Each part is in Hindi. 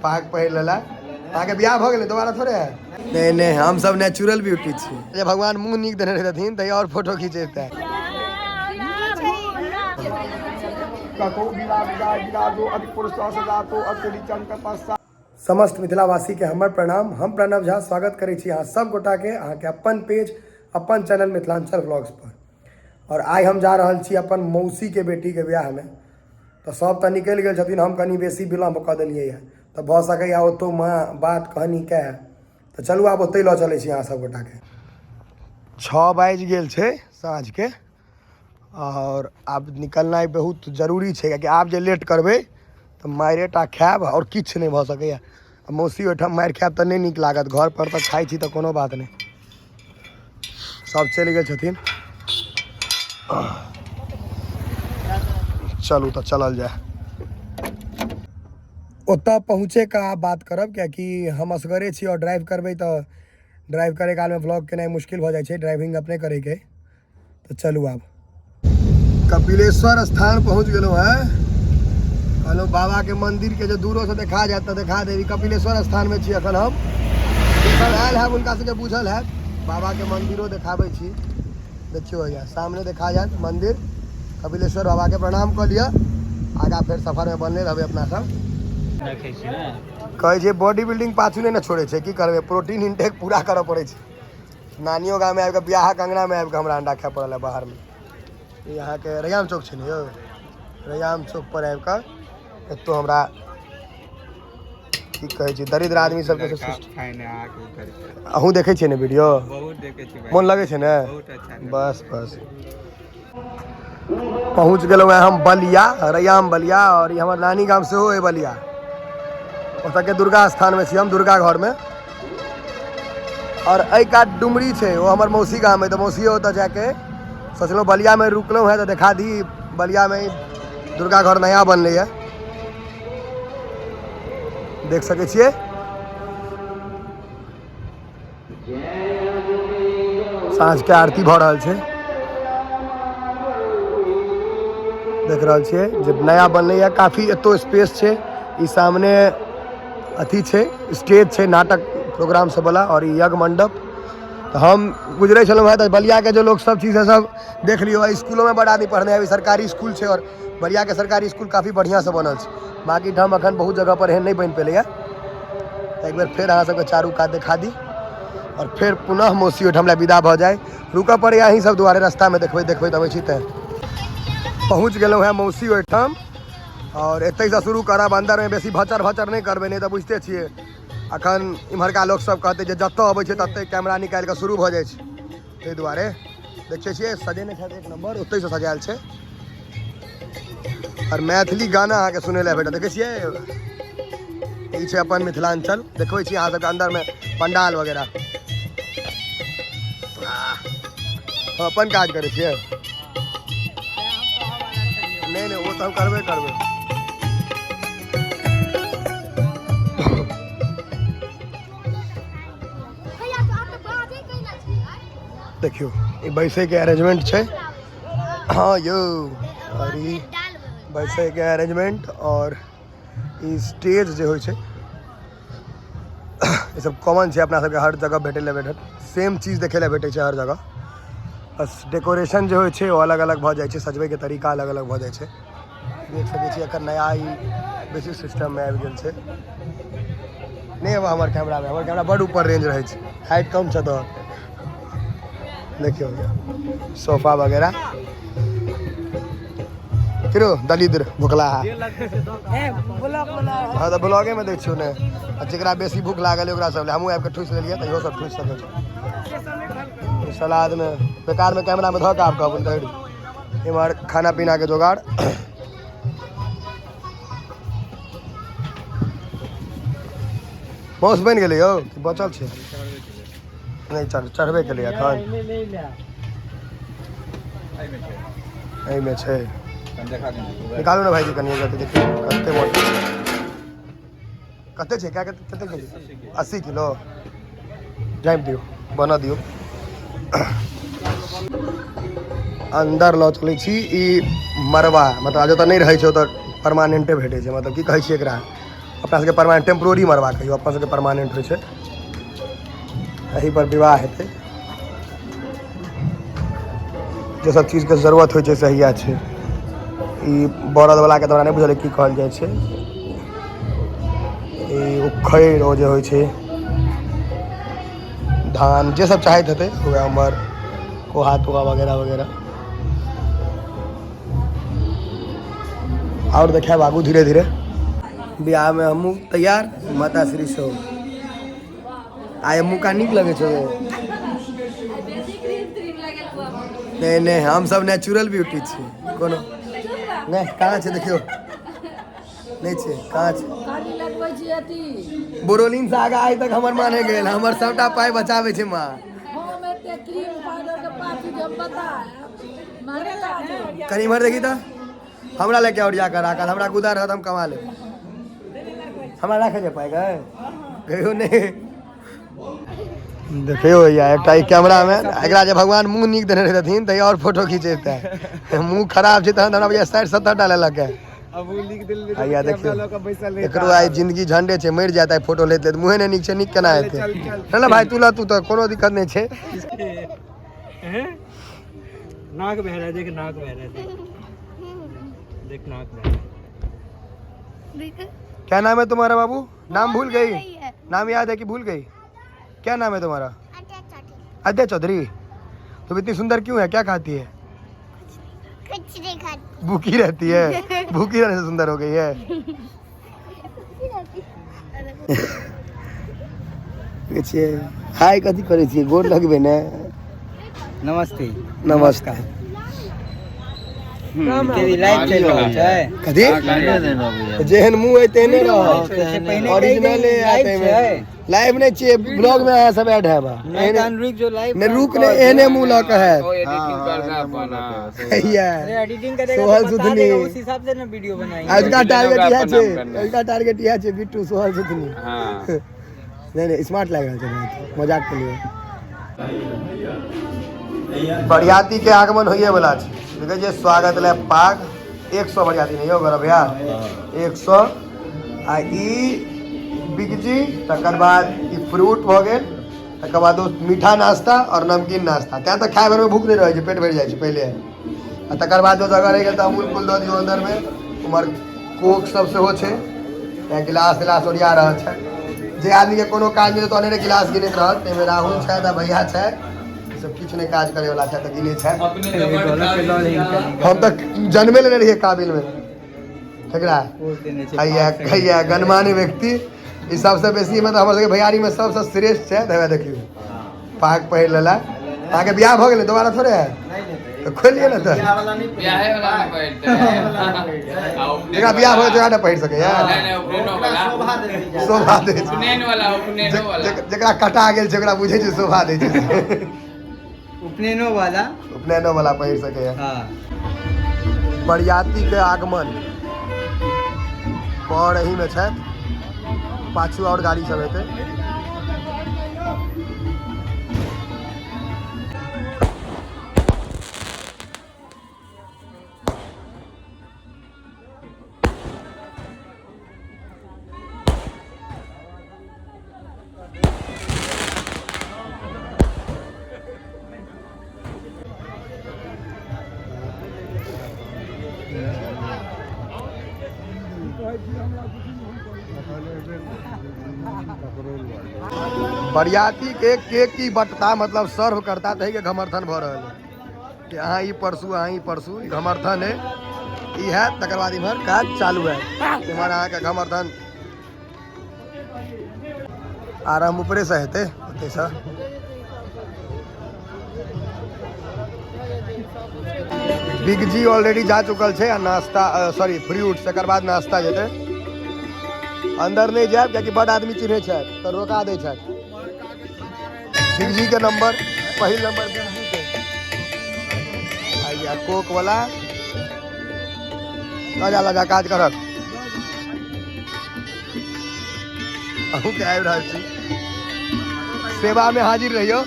पाग पहिर लेला आगे बियाह भ गेलै दोबारा थोड़े है नहीं नहीं हम सब नेचुरल ब्यूटी छी जे भगवान मुंह नीक देने रहथिन त और फोटो खींचेता समस्त मिथिलावासी के हमर प्रणाम। हम प्रणव झा स्वागत करै छी अहाँ सब गोटा के अहाँ के अपन पेज अपन चैनल मिथिलांचल व्लॉग्स पर। और आई हम जा रहल छी अपन मौसी के बेटी के ब्याह में। तो सब तो निकल गए छथिन, हम कनी बेसी विलम्ब कऽ देलियै है तो भऽ सकैया ओतौ माँ बात कहानी कहे तो चलू आब ओतै लऽ चलै छी अहाँ सब गोटा के। 6 बाजि गेल छै साँझ के और आब निकलनाइ बहुत जरूरी छै कियाकि आब जे लेट करबै तो मारिटा खायब और किछु नहीं भऽ सकैया। मौसी ओहिठाम मारि खायब तो नहीं नीक लागत, घर पर तो खाइ छी तो कोनो बात नहीं। सब चलि गेल छथिन, चलू तो चलल जाए। ओतऽ पहुँचे का आप बात करब कियाकि हम असगरे छी और ड्राइव करबै तो ड्राइव करे काल में व्लॉग केनाइ मुश्किल भऽ जाइ छै, ड्राइविंग अपने करे के। तो चलू आब कपिलेश्वर स्थान पहुँच गेलहुँ है। कहलहुँ बाबा के मंदिर के जो दूरों से देखा जाए तो देखा देवी। कपिलेश्वर स्थान में छी अखन हम। आयल है उनका सबके बुझल है, बाबा के मंदिरों देखाबै छी। देखियो यहाँ सामने देखा जाए मंदिर कपिलेश्वर बाबा के प्रणाम कर लिया। आगा फिर सफर में बनले रहबै अपना सब। कहै छै बॉडी बिल्डिंग पाछू नहीं ना छोड़े छै, की करबै प्रोटीन इनटेक पूरा करऽ पड़े छै। नानियों गाँव में आबि कऽ बियाहक अंगना में आबि कऽ हमरा अंडा खाय पड़ल है बाहर में। यहाँ के रैयाम चौक छै ने यौ, रैयाम चौक पर आबि कऽ एतो हमरा की कहै छै दरिद्र आदमी सबके अहूँ देखै छियै ने वीडियो, मोन लगै छै ने। बस बस पहुँच गेलहुँ हैं हम बलिया, रैयाम बलिया। और ये हमार नानी गाँव से हो बलिया, ओतऽ के दुर्गा स्थान में छी हम, दुर्गा घर में। और एहि कात डुमरी छै, वो हमार मौसी गाँव में। तो मौसी ओतऽ जाके सोचलहुँ बलिया में रुकलहुँ है तो देखा दी। बलिया में दुर्गा घर नया बनलै है, देख सकै छियै। साँझ के आरती भऽ रहल छै, देख रहल छियै जे नया बनलै है। काफी एतो स्पेस छै, ई सामने अथी छै स्टेज छै नाटक प्रोग्राम सब वाला और यज्ञ मंडप। तो हम गुजरे छलहुँ है तो बलिया के जो लोग सब चीज़ है सब देख लियो। स्कूलों में बड़ा आदमी पढ़ने अभी सरकारी स्कूल छै और बलिया के सरकारी स्कूल काफ़ी बढ़िया से बनल छै। बाकी ठाम अखन बहुत जगह पर एहन नहीं बन पेले। एक बेर फिर अहाँ सबके चारू कात देखा दी और फिर पुनः मौसी ओहिठाम विदा भऽ जाए। रुकऽ पड़े अहीं सब दुआरे, रास्ता में देखबै देखबै अबै छी तऽ। पहुँच गेलहुँ हैं मौसी ओहिठाम और एतै से शुरू करब। अंदर में बेसी भचर भचर नहीं करबै, नहीं तो बुझते छियै अखन इम्हरका लोक सब कहते जे जतऽ अबै छै ततै कैमरा निकालि कऽ शुरू भऽ जाइ छै। ताहि दुआरे देखै छियै सजेने छथि एक नंबर, ओतै से सजायल छै। और मैथिली गाना अहाँके सुनै लए भेटत, देखै छियै ई छै अपन मिथिलांचल। देखबै छी अहाँ सबके अंदर में पंडाल वगैरह अपन काज करै छियै। नहीं नहीं वो तो हम करबे करबै। देखियो ये बैसे के अरेंजमेंट छै। हाँ यो और ई बैसे के अरेंजमेंट और ई स्टेज जे होइ छै ये सब कॉमन छै अपना सबके, हर जगह भेटै लए भेटत। सेम चीज़ देखे लए भेटै छै हर जगह, बस डेकोरेशन जो होइ छै वो अलग अलग भऽ जाइ छै, सजबै के तरीका अलग अलग भऽ जाइ छै। देख सकै छी एकर नया ई बेसिक सिस्टम में आबि गेल छै। नहीं अब हमार कैमरा बड़ ऊपर रेंज रहे छै, हाइट कम छै तो देखियो सोफा वगैरह। फिरो दलिद्र भुखला हाँ तो ब्लॉगे में देख छियो ने, जरा बेसी भूख लागल ओकरा सब हमहूँ आबि कऽ ठूसि लेलियै तो इहो सब ठूसि सकै छै। सलाद में बेकार में कैमरा में धऽ कऽ आब कहब धरि इम्हर खाना पीना के जोगाड़। मौस बनि गेलै यौ कि बचल छै? नहीं चढ़बे के लिए एखन एहिमे छै। निकालू ना भाईजी कनी देखियो कते मोट कते छै, क्या कते के 80 किलो झाँपि दियो बना दियो। अंदर लऽ चलै छी। ई मरबा मतलब जतऽ नहीं रहै छै ओतऽ परमानेंटे भेटै छै, मतलब की कहै छी एकरा अपना सबके परमानेंट टेम्पोररी मरवा कहियो, अपना सबके परमानेंट होइ छै। एही पर विवाह हेतै। जे सब चीजके जरूरत होइ छै से इएह छै। ई बरदवलाके द्वारा नहि बुझल की कहल जाइ छै, ई उखैड़ ओ जे होइ छै, धान जे सब चाहैत हेतै वएह उमर कोहा तोहा वगैरह वगैरह। और देखाब आगू धीरे धीरे। बियाह में हमहूँ तैयार, माता श्री सेहो। आइ मुका नीक लगै छै। नहीं नहीं, हम सब नेचुरल ब्यूटी छी। कोनो नहीं, कहाँ छै देखियो, नहीं छै, कहाँ छै। बोरोलिन से आगा आइ तक हमर माँ नहीं गेल, हमर सबटा पाइ बचाबै छै माँ। कनी इम्हर देखी तो, हमरा लेके और जाकर राखल, हमरा गुदा रहत हम कमा लेब। हमरा राखे छै पाइ गए कहियो नहीं। देखियो भैया एकटा ई कैमरा में एकरा जे भगवान मुंह नीक देने रहथिन त और फोटो खींचेता। मुंह खराब छै तहन हमरा भैया 60-70 टा लेलक है। अब वो लिख देल रे भैया देखियो एकरो आइ जिंदगी झंडे छै, मर जाता है फोटो लेते त मुंहे नहीं नीक छै, नीक केना हेतै। चल ना भाई तू ला, तू तो कोनो दिक्कत नहीं छै। नाक बह रहा है, देख नाक बह रहा है, देख नाक बह रहा है। क्या नाम है तुम्हारा बाबू? नाम भूल गई? नाम याद है कि भूल गई? क्या नाम है तुम्हारा? अद्या चौधरी। तुम इतनी सुंदर क्यों है, क्या खाती है? कुछ नहीं खाती। भूखी रहती है, भूखी रहने से सुंदर हो गई है। हाय कथी करे छी, गोर लगबे ने। नमस्ते। नमस्कार। तेरी लाइव चल रहल छै कथी जेहन मुंह है तेने रहो, ओरिजिनल आते में लाइव नहीं चाहिए, ब्लॉग में आया सब ऐड है बा नहीं जो लाइव ने रुक ने एने मुंह लक है एडिटिंग करना अपन भैया एडिटिंग करेगा सोहल तो बता सुथनी देगा, उस हिसाब से ना वीडियो बनाएंगे। आज का टारगेट यह अपन छे, नाम करना है। आज का टारगेट यह छे बिट्टू सोहल सुथनी। हां नहीं नहीं स्मार्ट लग रहा है बहुत, मजाक के लिए। बरियाती के आगमन होइए वाला छै, देखै जे स्वागत ले पाग 100 बरियाती नहीं हो गरा भैया 100 आ ई बिगजी, तकर बाद ई फ्रूट भ गेल, तकर बाद मीठा नाश्ता और नमकीन नाश्ता। त्या तक खाए भर में भूख नहीं रहे, पेट भर जाए पहले। आ तकर बाद जो जगह रह गया तो अमूल कूल दऽ दियो अंदर में, उमर कोक सब सेहो छै, या गिलास तिलास ओरिया रहल छै। जे आदमी के कोनो काज मिले तो अनेरे गिलास गिनैत रहत, ताहिमे राहुल छै त भैया छै, सब किछु नहीं काज करे वाला छै त गिने छै। हम तक जन्मे लेने रहिए काबिल में ठकरा हैया गणमान्य व्यक्ति। ई सबसे बेसी मतलब हमर सबके भैयारी में सबसे श्रेष्ठ छै। देवे देखियो पाग पहिर लेला, आगे बियाह भ गेलै दोबारा थोड़े है तो खोलिए ना। तो बियाहे वाला में पहिरते जेकरा बियाह हो जेकरा ना पहिर सके यार, नहीं नहीं उपनयन वाला शोभा दे छै। उपनयन वाला जेकरा कटा गेल छै ओकरा बुझे छै शोभा दे छै। उपनयनो वाला पहिर सके। हां बरियाती के आगमन पर एही में छै, पाछू और गाड़ी सब हेतै। बरियाती के केक की बटता मतलब सर्व करता थे कि घमर्थन भ रहल है कि अहाँ ई परसू अहाँ ई परसू, ई घमर्थन है ई है। तकर बाद इम्हर काज चालू है, इम्हर अहाँ के घमर्थन आराम ऊपरे से हेतै ओते से। बिग जी ऑलरेडी जा चुकल छै आ नाश्ता सॉरी फ्रूट, तकर बाद नाश्ता जेतै। अंदर नहीं जाए कियाकि बड़ आदमी चिन्हे छै तो रोका दे छै। बिग जी के नंबर पहिल नंबर बिग जी के आइया कोक वाला लगा काज करत। अहू के आबि रहल छी, सेवा में हाजिर रहियो।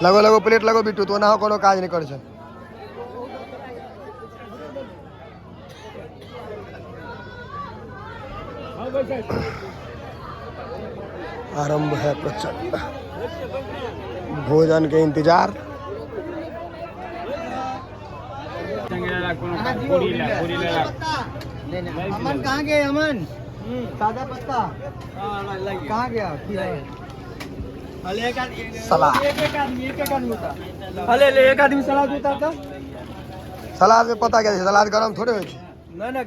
लगो लगो प्लेट लगो बिट्टू तो ना हो कोनो काज नहीं करे छे आरंभ है प्रचंड भोजन के इंतजार अमन कहाँ गए अमन सादा पत्ता कहाँ गया सलाद एक आदमी होता अले ले एक आदमी सलाद होता था सलाद में पता क्या है सलाद गरम थोड़े हो ना ना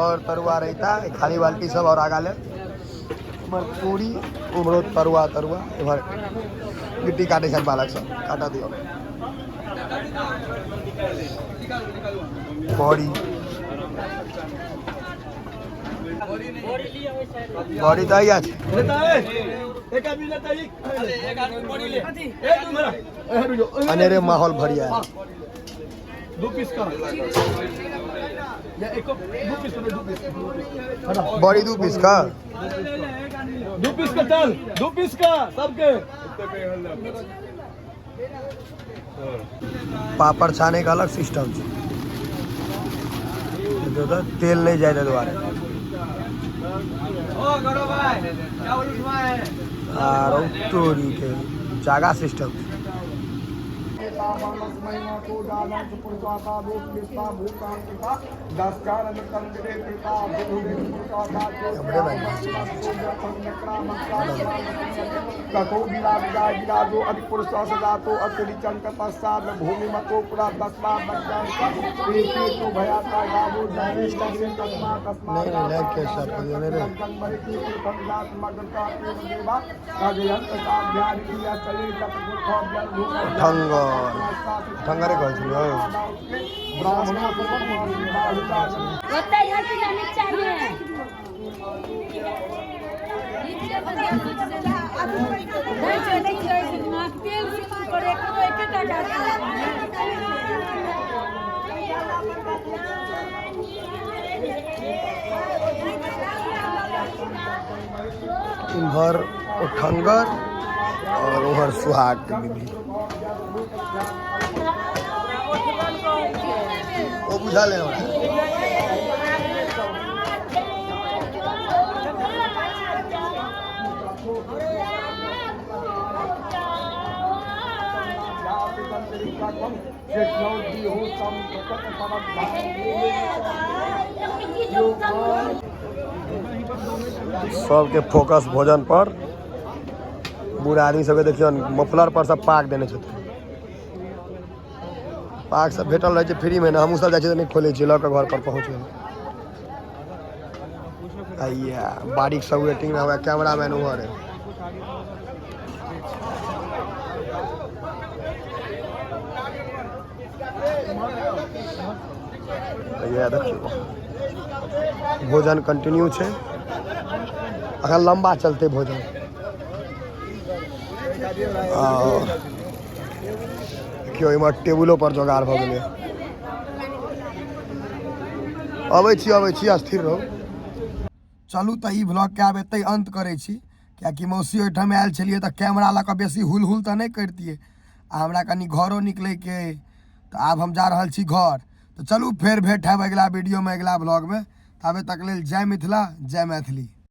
और तरुआ रहता है खाली बाल्टी सब और आगा ले इमर पूरी उमरो तरुआ इमर गिट्टी काटे छन बालक सब काटा दियो बॉडी तो आई आज लेता है एक आदमी लेता है एक आदमी बॉडी ले ए तू मेरा अनेरे माहौल भरिया है 2 पीस का या एक 2 पीस का 2 पीस बॉडी 2 पीस का 2 पीस का चल 2 पीस का सबके पापड़ छाने का अलग सिस्टम है तेल नहीं जाए दोबारा ओ गड़ो भाई चावल उठवाए और तोरी के जागा सिस्टम ठंगरे कहै छै ओते हट जाने चाहिए तेल पर एक इधर ठंगर और उधर सुहाग के विधि वो बुझा ले सबके फोकस भोजन पर बूढ़ा आदमी सबके देखियो मफलर पर सब पाक देने छथिन पाक सब भेटल रहे फ्री में ना हमहूँ सब जाइ नहीं खोले घर पर पहुँचे आइया बारीक सब वेटिंग में हुआ कैमरा मैन हुआ रे देखियो भोजन कंटिन्यू है अगर लंबा चलते भोजन देखियो इमर टेबुलो पर जोगाड़ भ गेलै अबै छी स्थिर रहू चलू तऽ ई ब्लॉग के आब एतै अंत करै छी कियाकि मौसी ओहिठाम आयल छलियै तऽ कैमरा लऽ कऽ बेसी हुल तऽ नहि करितियै आ हमरा कनि घरो निकलैके तऽ आब हम जा रहल छी घर तऽ चलू फेर भेट हैब अगिला वीडियोमे अगिला ब्लॉगमे ताबे तक लेल जय मिथिला जय मैथिली।